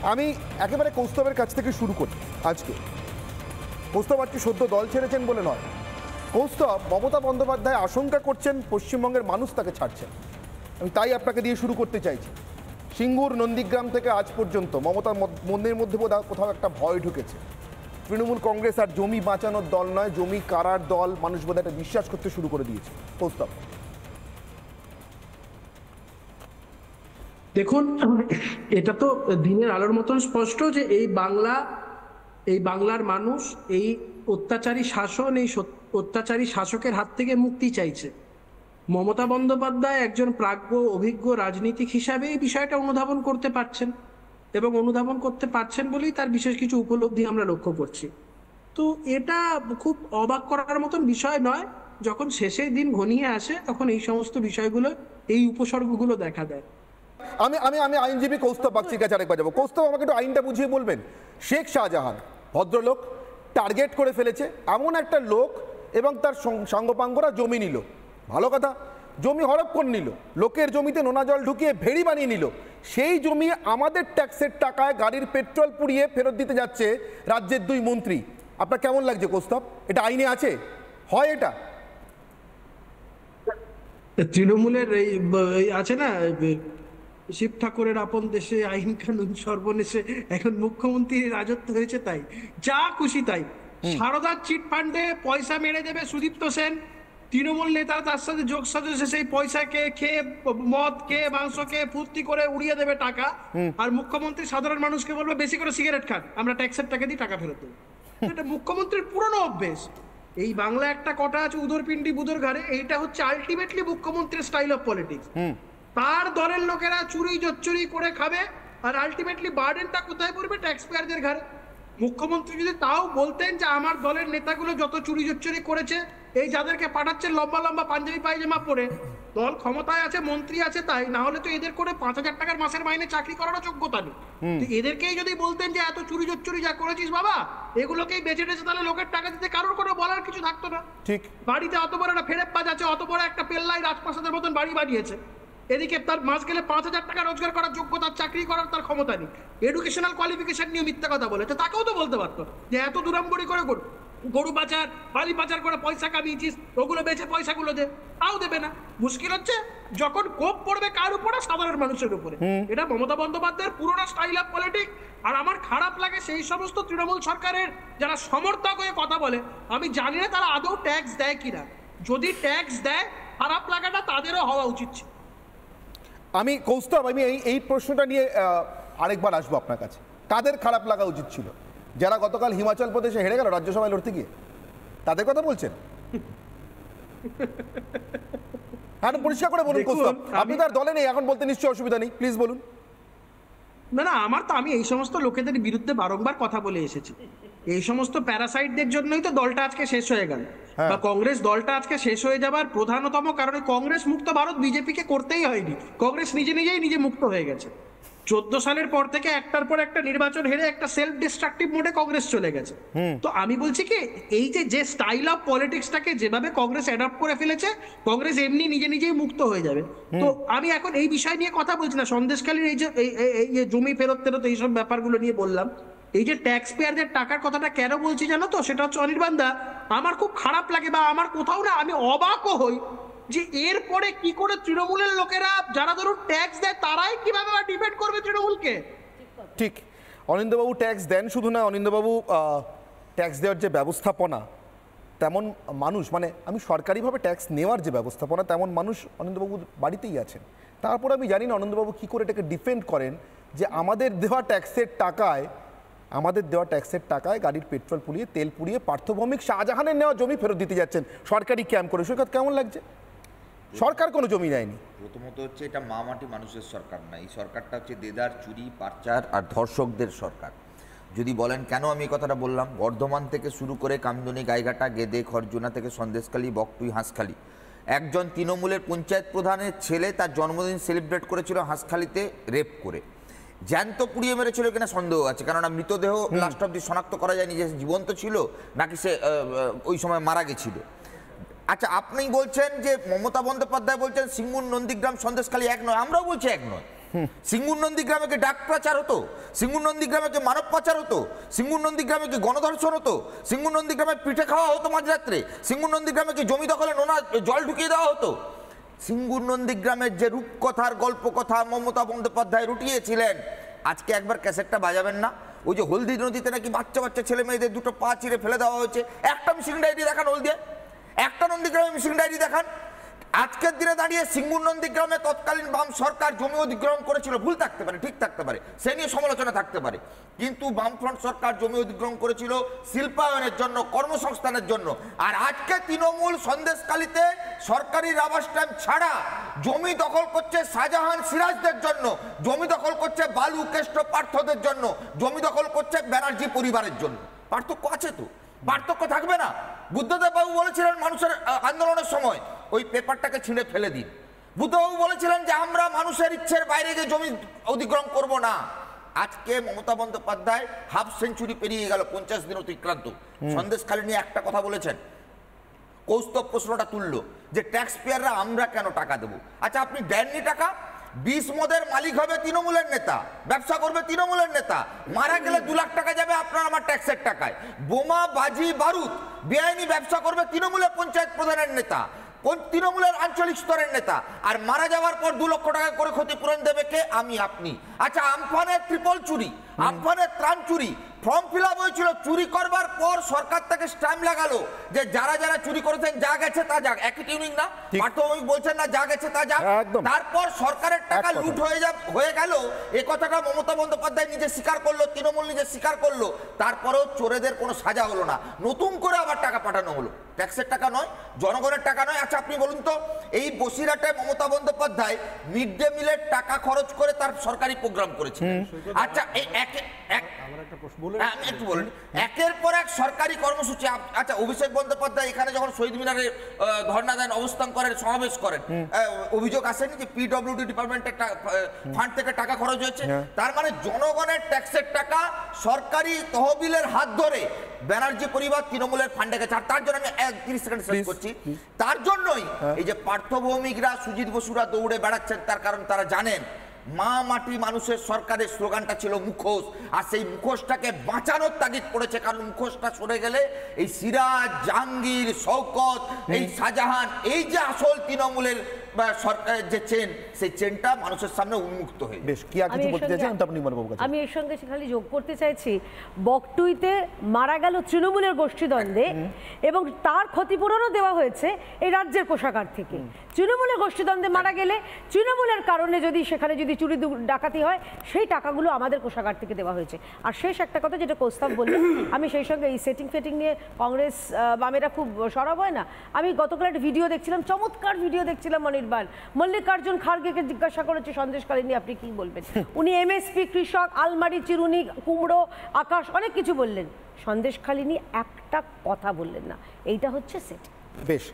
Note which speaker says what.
Speaker 1: আমি একেবারে কৌস্তবের কাছ থেকে শুরু করি। আজকে কৌস্তব আজকে সদ্য দল ছেড়েছেন বলে নয়, কৌস্তব মমতা বন্দ্যোপাধ্যায় আশঙ্কা করছেন পশ্চিমবঙ্গের মানুষ তাকে ছাড়ছেন। আমি তাই আপনাকে দিয়ে শুরু করতে চাইছি। সিঙ্গুর নন্দীগ্রাম থেকে আজ পর্যন্ত মমতার মনের মধ্যে কোথাও একটা ভয় ঢুকেছে। তৃণমূল কংগ্রেস আর জমি বাঁচানোর দল নয়, জমি কারার দল, মানুষ বোধহয় একটা বিশ্বাস করতে শুরু করে দিয়েছে। কৌস্তব,
Speaker 2: দেখুন, এটা তো দিনের আলোর মতন স্পষ্ট যে এই বাংলার মানুষ এই অত্যাচারী শাসন, এই অত্যাচারী শাসকের হাত থেকে মুক্তি চাইছে। মমতা বন্দ্যোপাধ্যায় একজন প্রাজ্ঞ অভিজ্ঞ রাজনীতিক হিসাবে এই বিষয়টা অনুধাবন করতে পারছেন, এবং অনুধাবন করতে পারছেন বলেই তার বিশেষ কিছু উপলব্ধি আমরা লক্ষ্য করছি। তো এটা খুব অবাক করার মতন বিষয় নয়। যখন শেষের দিন ঘনিয়ে আসে তখন এই সমস্ত বিষয়গুলো, এই উপসর্গগুলো দেখা দেয়।
Speaker 1: আমি আমি আমি আইনজীবী কৌস্তব বাগচির কাছে আরেকবার যাবো। কৌস্তব, আমাকে একটু আইনটা বুঝিয়ে বলবেন। শেখ শাহজাহান ভদ্রলোক টার্গেট করে ফেলেছে এমন একটা লোক, এবং তার সাঙ্গপাঙ্গরা জমি নিল। ভালো কথা, জমি হড়প করে নিল, লোকের জমিতে নোনা জল ঢুকিয়ে ভেড়ি বানিয়ে নিল। সেই জমি আমাদের ট্যাক্সের টাকায় গাড়ির পেট্রোল পুড়িয়ে ফেরত দিতে যাচ্ছে রাজ্যের দুই মন্ত্রী। আপনার কেমন লাগছে কৌস্তব? এটা আইনে আছে? হয় এটা?
Speaker 2: তৃণমূলের এই আছে না, শিব ঠাকুরের আপন দেশে আইন কানুন সর্বনেশে, এখন মুখ্যমন্ত্রীর রাজত্ব হয়েছে, তাই যা খুশি তাই। সারদার চিট ফান্ডে পয়সা মেরে দেবে সুদীপ্ত সেন, তৃণমূল নেতা তার সাথে যোগ সাজসে সেই পয়সাকে খেয়ে, মদ খেয়ে, মাংস খেয়ে ফুর্তি করে উড়িয়ে দেবে টাকা। আর মুখ্যমন্ত্রী সাধারণ মানুষকে বলবে বেশি করে সিগারেট খান, আমরা ট্যাক্সের টাকা দিয়ে টাকা ফেরত দেবো। এটা মুখ্যমন্ত্রীর পুরনো অভ্যেস। এই বাংলা একটা কথা আছে, উদর পিন্ডি বুদর ঘাড়ে। এইটা হচ্ছে আলটিমেটলি মুখ্যমন্ত্রীর স্টাইল অফ পলিটিক্স। তার দলের লোকেরা চুরি জচ্চুরি করে খাবে, আর আলটিমেটলি বার্ডেনটা কোথায় পড়বে? ট্যাক্স পেয়ারদের ঘাড়ে। মুখ্যমন্ত্রী যদি তাও বলতেন যে আমার দলের নেতাগুলো যত চুরি জচ্চুরি করেছে, এই যাদেরকে পাঠাচ্ছেন লম্বা লম্বা পাঞ্জাবি পায়জামা পরে, দল ক্ষমতায় আছে, মন্ত্রী আছে, তাই না হলে তো এদের করে 5,000 টাকার মাসের মাইনে চাকরি করারও যোগ্যতা নেই। এদেরকেই যদি বলতেন যে এত চুরি জচ্চুরি যা করেছিস বাবা, এগুলোকেই বেঁচে টেছে, তাহলে লোকের টাকা দিতে কারোর কোনো বলার কিছু থাকতো না। ঠিক, বাড়িতে অত বড় একটা ফেরেপ বাজ আছে, অত বড় একটা পেল্লাই রাজপ্রাসাদের মতন বাড়ি বানিয়েছে, এদিকে তার মাস গেলে 5,000 টাকা রোজগার করার যোগ্যতা, চাকরি করার তার ক্ষমতা নেই। এডুকেশনাল কোয়ালিফিকেশন নিয়ে মিথ্যা কথা বলে, তো তাকেও তো বলতে পারতো যে এত দুরাম্বরি করে গরু পাচার, বালি পাচার করে পয়সা কামিয়েছিস, ওগুলো বেচে পয়সাগুলো দে, তাও দেবে না। মুশকিল হচ্ছে যখন কোপ পড়বে কার উপরে? সাধারণ মানুষের উপরে। এটা মমতা বন্দ্যোপাধ্যায়ের পুরোনো স্টাইল অফ পলিটিক্স। আর আমার খারাপ লাগে সেই সমস্ত তৃণমূল সরকারের যারা সমর্থক হয়ে কথা বলে। আমি জানি না তারা আদৌ ট্যাক্স দেয় কিনা। যদি ট্যাক্স দেয়, খারাপ লাগাটা তাদেরও হওয়া উচিত।
Speaker 1: আমি কৌস্তব, আমি এই প্রশ্নটা নিয়ে আরেকবার আসবো আপনার কাছে। কাদের খারাপ লাগা উচিত ছিল? যারা গতকাল হিমাচল প্রদেশে হেরে গেল রাজ্যসভায় লড়তে গিয়ে, তাদের কথা বলছেন? হ্যাঁ, পরিষ্কার করে বলুন কৌস্তব। আপনি তার দলে নেই এখন, বলতে নিশ্চয়ই অসুবিধা নেই, প্লিজ বলুন।
Speaker 2: না, আমি এই সমস্ত লোকেদের বিরুদ্ধে বারংবার কথা বলে এসেছি। এই সমস্ত প্যারাসাইটদের জন্যই তো দলটা আজকে শেষ হয়ে গেল, বা কংগ্রেস দলটা আজকে শেষ হয়ে যাবার প্রধানতম কারণ কংগ্রেস মুক্ত ভারত বিজেপিকে করতেই হয়নি। কংগ্রেস নিজে মুক্ত হয়ে গেছে। 14 সালের পর থেকে একটার পর একটা নির্বাচন হেরে একটা সেলফ ডিস্ট্রাকটিভ মোডে কংগ্রেস চলে গেছে। তো আমি বলছি কি, এই যে স্টাইল অফ পলিটিক্সটাকে যেভাবে কংগ্রেস অ্যাডাপ্ট করে ফেলেছে, কংগ্রেস এমনি নিজেই মুক্ত হয়ে যাবে। তো আমি এখন এই বিষয় নিয়ে কথা বলছি না, সন্দেশখালীর এই যে জমি ফেরত এইসব ব্যাপারগুলো নিয়ে বললাম। এই যে ট্যাক্স পেয়ারদের টাকার কথাটা কেন বলছি জানো তো? সেটা হচ্ছে অনির্বাণ দা, আমার খুব খারাপ লাগে, বা আমার কোথাও না আমি অবাকও হই যে এরপরে কি করে তৃণমূলের লোকেরা যারা ধরুন ট্যাক্স দেয়, তারাই কিভাবে ডিফেন্ড করবে তৃণমূলকে।
Speaker 1: ঠিক, অনিন্দ্যবাবু ট্যাক্স দেন শুধু না, অনিন্দ্যবাবু ট্যাক্স দেওয়ার যে ব্যবস্থাপনা, তেমন মানুষ, মানে আমি সরকারিভাবে ট্যাক্স নেওয়ার যে ব্যবস্থাপনা, তেমন মানুষ অনিন্দ্যবাবুর বাড়িতেই আছেন। তারপর আমি জানি না অনিন্দ্যবাবু কী করে এটাকে ডিফেন্ড করেন যে আমাদের দেওয়া ট্যাক্সের টাকায় গাড়ির পেট্রোল পুড়িয়ে, তেল পুড়িয়ে পার্থভৌমিক শাহজাহানের নেওয়া জমি ফেরত দিতে যাচ্ছেন সরকারি ক্যাম্প করে। সৈকত, কেমন লাগছে? সরকার কোনো জমি নেয়নি।
Speaker 3: প্রথমত হচ্ছে এটা মামাটি মানুষের সরকার না, এই সরকারটা হচ্ছে দেদার, চুরি, পাচার আর ধর্ষকদের সরকার। যদি বলেন কেন আমি এই কথাটা বললাম, বর্ধমান থেকে শুরু করে কামদুনি, গাইঘাটা, গেদে, খরজুনা থেকে সন্দেশখালী, বকটুই, হাঁসখালি, একজন তৃণমূলের পঞ্চায়েত প্রধানের ছেলে তার জন্মদিন সেলিব্রেট করেছিল হাঁসখালিতে রেপ করে। জ্যান্ত পুড়িয়ে মেরেছিল কিনা সন্দেহ আছে, কেননা মৃতদেহ লাস্ট অব্দি শনাক্ত করা যায়নি যে জীবন্ত ছিল নাকি সে ওই সময় মারা গেছিল। আচ্ছা, আপনি বলছেন যে মমতা বন্দ্যোপাধ্যায় বলছেন সিঙ্গুর, নন্দীগ্রাম, সন্দেশখালী এক নয়, আমরাও বলছি এক নয়। সিঙ্গুর নন্দীগ্রামে কি ডাক প্রচার হতো? সিঙ্গুর নন্দীগ্রামে কি মানব পাচার হতো? সিঙ্গুর নন্দীগ্রামে কি গণধর্ষণ হতো? সিঙ্গুর নন্দীগ্রামে পিঠে খাওয়া হতো মাঝরাত্রে? সিঙ্গুর নন্দীগ্রামে কি জমি দখলে নোনা জল ঢুকিয়ে দেওয়া হতো? সিঙ্গুর নন্দীগ্রামের যে রূপকথার গল্প কথা মমতা বন্দ্যোপাধ্যায় রুটিয়েছিলেন, আজকে একবার ক্যাসেটটা বাজাবেন না? ওই যে হলদি নদীতে নাকি বাচ্চা বাচ্চা ছেলে মেয়েদের দুটো পা চিরে ফেলে দেওয়া হয়েছে, একটা মিসিং ডায়েরি দেখান হলদিয়া, একটা নন্দীগ্রামে মিসিং ডায়েরি দেখান। আজকের দিনে দাঁড়িয়ে সিঙ্গুর নন্দীগ্রামে তৎকালীন বাম সরকার জমি অধিগ্রহণ করেছিল, ভুল থাকতে পারে, ঠিক থাকতে পারে, সে নিয়ে সমালোচনা থাকতে পারে, কিন্তু বামফ্রন্ট সরকার জমি অধিগ্রহণ করেছিল শিল্পায়নের জন্য, কর্মসংস্থানের জন্য। আর আজকে তৃণমূল সন্দেশখালীতে সরকারি রাবার স্ট্যাম্প ছাড়া জমি দখল করছে শাহজাহান সিরাজদের জন্য, জমি দখল করছে বালু কেষ্ট পার্থদের জন্য, জমি দখল করছে ব্যানার্জি পরিবারের জন্য। পার্থক্য আছে তো, পার্থক্য থাকবে না? বুদ্ধদেব বাবু বলেছিলেন মানুষের আন্দোলনের সময় ওই পেপারটাকে ছিঁড়ে ফেলে দিন। বুদ্ধবাবু বলেছিলেন যে আমরা মানুষের ইচ্ছের বাইরে গিয়ে জমি অধিগ্রহণ করব না। আজকে মমতা বন্দ্যোপাধ্যায় হাফ সেঞ্চুরি পেরিয়ে গেল, 50 দিন অতিক্রান্ত, সন্দেশখালী নিয়ে একটা কথা বলেছেন, কৌস্তব প্রশ্নটা তুললো যে ট্যাক্স পেয়াররা আমরা কেন টাকা দেবো। আচ্ছা আপনি দেননি টাকা, 20 মদের মালিক হবে তৃণমূলের নেতা, ব্যবসা করবে তৃণমূলের নেতা, মারা গেলে 2 লাখ টাকা যাবে আপনার আমার ট্যাক্সের টাকায়, বোমা বাজি বারুদ বেআইনি ব্যবসা করবে তৃণমূলের পঞ্চায়েত প্রধানের নেতা, তৃণমূলের আঞ্চলিক স্তরের নেতা, আর মারা যাওয়ার পর 2 লক্ষ টাকা করে ক্ষতিপূরণ দেবে কে? আমি আপনি। আচ্ছা আমফানের ট্রিপল চুরি, আমফানের ত্রাণ চুরি, ফর্ম ফিল আপ হয়েছিল, চুরি করবার পর সরকার তাকে স্ট্যাম্প লাগালো যে যারা যারা চুরি করেছেন যা গেছে তা যাক, একই টিউনিং না? পার্থভূমিক বলছেন না যা গেছে তা যাক, তারপর সরকারের টাকা লুট হয়ে গেল, এ কথাটা মমতা বন্দ্যোপাধ্যায় নিজে স্বীকার করলো, তৃণমূল নিজে স্বীকার করলো, তারপরেও চোরেদের কোনো সাজা হলো না, নতুন করে আবার টাকা পাঠানো হলো, ট্যাক্সের টাকা নয়, জনগণের টাকা নয়। আচ্ছা আপনি বলুন তো, এই বসিরহাটে মমতা বন্দ্যোপাধ্যায় মিড ডে মিলের টাকা খরচ করে তার সরকারি প্রোগ্রাম করেছে। আচ্ছা এই একটু বলুন, একের পর এক সরকারি কর্মসূচি। আচ্ছা অভিষেক বন্দ্যোপাধ্যায় এখানে যখন শহীদ মিনারে ধর্ণা দেন, অবস্থান করেন, সমাবেশ করেন, অভিযোগ আসেনি যে পিডব্লিউডি ডিপার্টমেন্টের ফান্ড থেকে টাকা খরচ হয়েছে? তার মানে জনগণের ট্যাক্সের টাকা সরকারি তহবিলের হাত ধরে ব্যানার্জি পরিবার তৃণমূলের ফান্ডে গেছে। আর তার জন্য আমি 30 সেকেন্ড শেষ করছি, তার জন্যই এই যে পার্থভৌমিকরা সুজিত বসুরা দৌড়ে বেড়াচ্ছেন, তার কারণ তারা জানেন মা মাটি মানুষের সরকারের স্লোগানটা ছিল মুখোশ, আর সেই মুখোশটাকে বাঁচানোর তাগিদ পড়েছে, কারণ মুখোশটা সরে গেলে এই সিরাজ, জাহাঙ্গীর, শওকত, এই শাহজাহান, এই যে আসল তৃণমূলের সরকারের যে চেন, সেই চেনটা মানুষের সামনে উন্মুক্ত হয়ে।
Speaker 1: বেশ, কি আর কিছু বলতে চাইছেন আপনি নির্মলবাবু কাছে?
Speaker 4: আমি এর সঙ্গে খালি যোগ করতে চাইছি, বকটুইতে মারা গেল তৃণমূলের গোষ্ঠীদ্বন্দ্বে এবং তার ক্ষতিপূরণও দেওয়া হয়েছে এই রাজ্যের কোষাগার থেকে। তৃণমূলের গোষ্ঠীদ্বন্দ্বে মারা গেলে তৃণমূলের কারণে যদি সেখানে যদি চুরি ডাকাতি হয়, সেই টাকাগুলো আমাদের কোষাগার থেকে দেওয়া হয়েছে। আর শেষ একটা কথা যেটা কৌস্তব বললেন, আমি সেই সঙ্গে এই সেটিং ফেটিং নিয়ে কংগ্রেস বামেরা খুব সরব হয় না। আমি গতকাল একটা ভিডিও দেখছিলাম, চমৎকার ভিডিও দেখছিলাম, অনির্বাণ মল্লিকার্জুন খার্গেকে জিজ্ঞাসা করেছে সন্দেশখালী নিয়ে আপনি কি বলবেন, উনি এমএসপি, কৃষক, আলমারি, চিরুনি, কুমড়ো, আকাশ, অনেক কিছু বললেন, সন্দেশখালী নিয়ে একটা কথা বললেন না। এইটা হচ্ছে সেটিং।
Speaker 1: বেশ।